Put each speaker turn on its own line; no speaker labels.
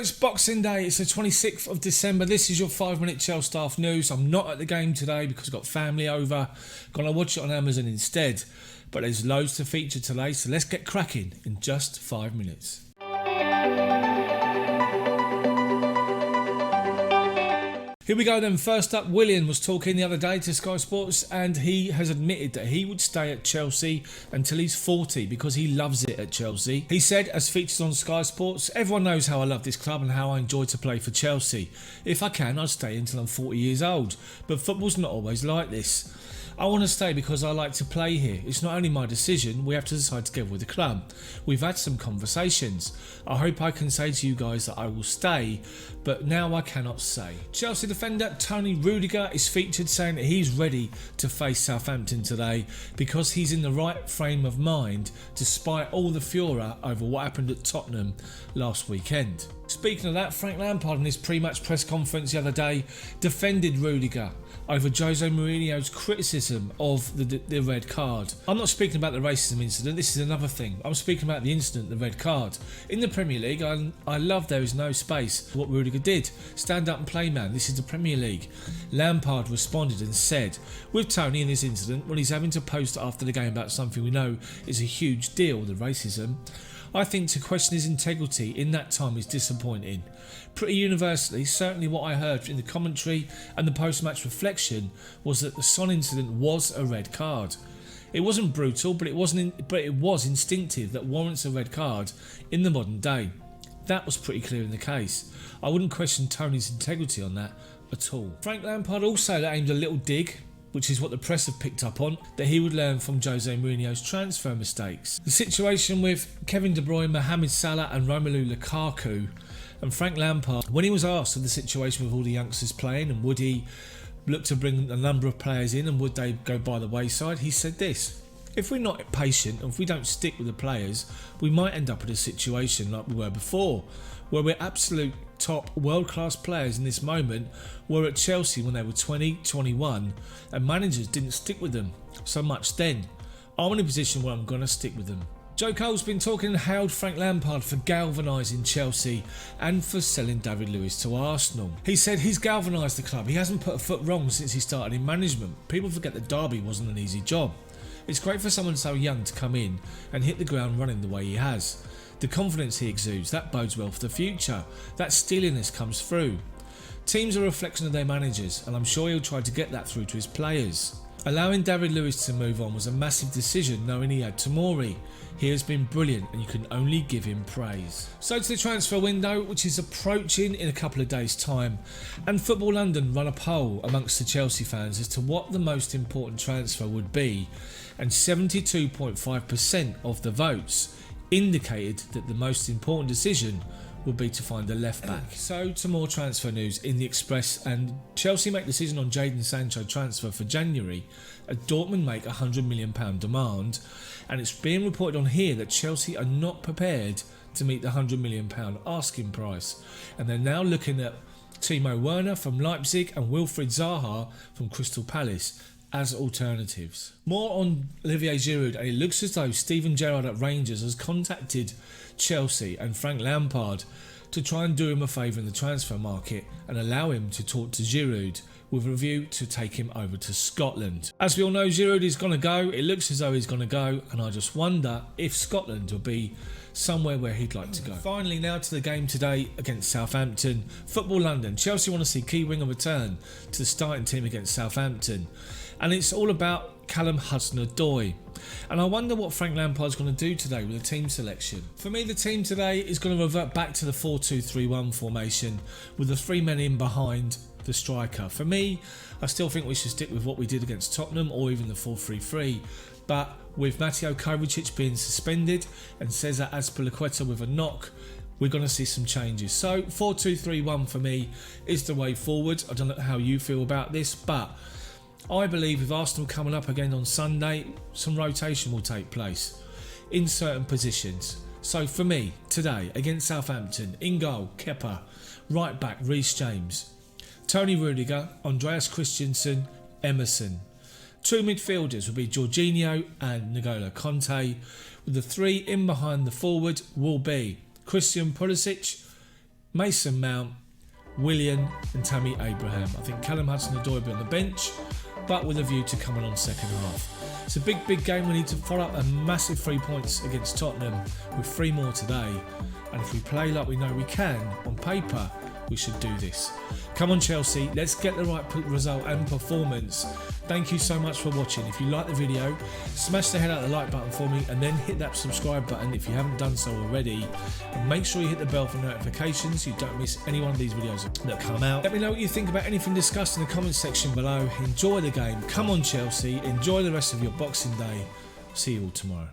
it's Boxing Day. It's the 26th of December. This is your 5-minute Chels Daft news. I'm not at the game today because I've got family over. Gonna watch it on Amazon instead. But there's loads to feature today, so let's get cracking in just 5 minutes. Here we go then. First up, Willian was talking the other day to Sky Sports and he has admitted that he would stay at Chelsea until he's 40 because he loves it at Chelsea. He said, as featured on Sky Sports, everyone knows how I love this club and how I enjoy to play for Chelsea. If I can, I'll stay until I'm 40 years old. But football's not always like this. I want to stay because I like to play here. It's not only my decision, we have to decide together with the club. We've had some conversations. I hope I can say to you guys that I will stay, but now I cannot say. Chelsea defender Toni Rudiger is featured saying that he's ready to face Southampton today because he's in the right frame of mind despite all the furor over what happened at Tottenham last weekend. Speaking of that, Frank Lampard in his pre-match press conference the other day defended Rudiger over Jose Mourinho's criticism of the red card. I'm not speaking about the racism incident, this is another thing. I'm speaking about the incident, the red card. In the Premier League, I love there is no space for what Rudiger did. Stand up and play, man, this is the Premier League. Lampard responded and said, with Toni in this incident, when he's having to post after the game about something we know is a huge deal, the racism, I think to question his integrity in that time is disappointing. Pretty universally, certainly what I heard in the commentary and the post-match reflection was that the Son incident was a red card. It wasn't brutal, but it was instinctive that warrants a red card in the modern day. That was pretty clear in the case. I wouldn't question Tony's integrity on that at all. Frank Lampard also aimed a little dig, which is what the press have picked up on, that he would learn from Jose Mourinho's transfer mistakes. The situation with Kevin De Bruyne, Mohamed Salah and Romelu Lukaku, and Frank Lampard, when he was asked of the situation with all the youngsters playing and would he look to bring a number of players in and would they go by the wayside, he said this: if we're not patient and if we don't stick with the players, we might end up in a situation like we were before, where we're absolute top world-class players in this moment were at Chelsea when they were 20, 21 and managers didn't stick with them so much then. I'm in a position where I'm going to stick with them. Joe Cole's been talking and hailed Frank Lampard for galvanising Chelsea and for selling David Luiz to Arsenal. He said he's galvanised the club. He hasn't put a foot wrong since he started in management. People forget that Derby wasn't an easy job. It's great for someone so young to come in and hit the ground running the way he has. The confidence he exudes, that bodes well for the future. That steeliness comes through. Teams are a reflection of their managers, and I'm sure he'll try to get that through to his players. Allowing David Luiz to move on was a massive decision, knowing he had Tomori. He has been brilliant and you can only give him praise. So to the transfer window, which is approaching in a couple of days' time, and Football London run a poll amongst the Chelsea fans as to what the most important transfer would be, and 72.5% of the votes indicated that the most important decision would be to find a left back. So to more transfer news in the Express, and Chelsea make decision on Jadon Sancho transfer for January, as Dortmund make £100 million demand, and it's being reported on here that Chelsea are not prepared to meet the £100 million asking price, and they're now looking at Timo Werner from Leipzig and Wilfried Zaha from Crystal Palace as alternatives. More on Olivier Giroud, and it looks as though Steven Gerrard at Rangers has contacted Chelsea and Frank Lampard to try and do him a favour in the transfer market and allow him to talk to Giroud with a view to take him over to Scotland. As we all know, Giroud is going to go. It looks as though he's going to go, and I just wonder if Scotland will be somewhere where he'd like to go. Finally, now to the game today against Southampton. Football London. Chelsea want to see key winger return to the starting team against Southampton, and it's all about Callum Hudson-Odoi. And I wonder what Frank Lampard's going to do today with the team selection. For me, the team today is going to revert back to the 4-2-3-1 formation with the 3 men in behind the striker. For me, I still think we should stick with what we did against Tottenham, or even the 4-3-3. But with Mateo Kovacic being suspended and Cesar Azpilicueta with a knock, we're going to see some changes. So 4-2-3-1 for me is the way forward. I don't know how you feel about this, but I believe with Arsenal coming up again on Sunday, some rotation will take place in certain positions. So for me, today against Southampton, in goal, Kepa, right back, Reece James, Toni Rudiger, Andreas Christensen, Emerson. 2 midfielders will be Jorginho and N'Golo Conte, with the 3 in behind the forward will be Christian Pulisic, Mason Mount, Willian and Tammy Abraham. I think Callum Hudson-Odoi will be on the bench, but with a view to coming on second half. It's a big game. We need to follow up a massive 3 points against Tottenham with 3 more today. And if we play like we know we can, on paper, we should do this. Come on Chelsea, let's get the right result and performance. Thank you so much for watching. If you like the video, smash the head out of the like button for me and then hit that subscribe button if you haven't done so already. And make sure you hit the bell for notifications so you don't miss any one of these videos that come out. Let me know what you think about anything discussed in the comments section below. Enjoy the game. Come on Chelsea, enjoy the rest of your Boxing Day. See you all tomorrow.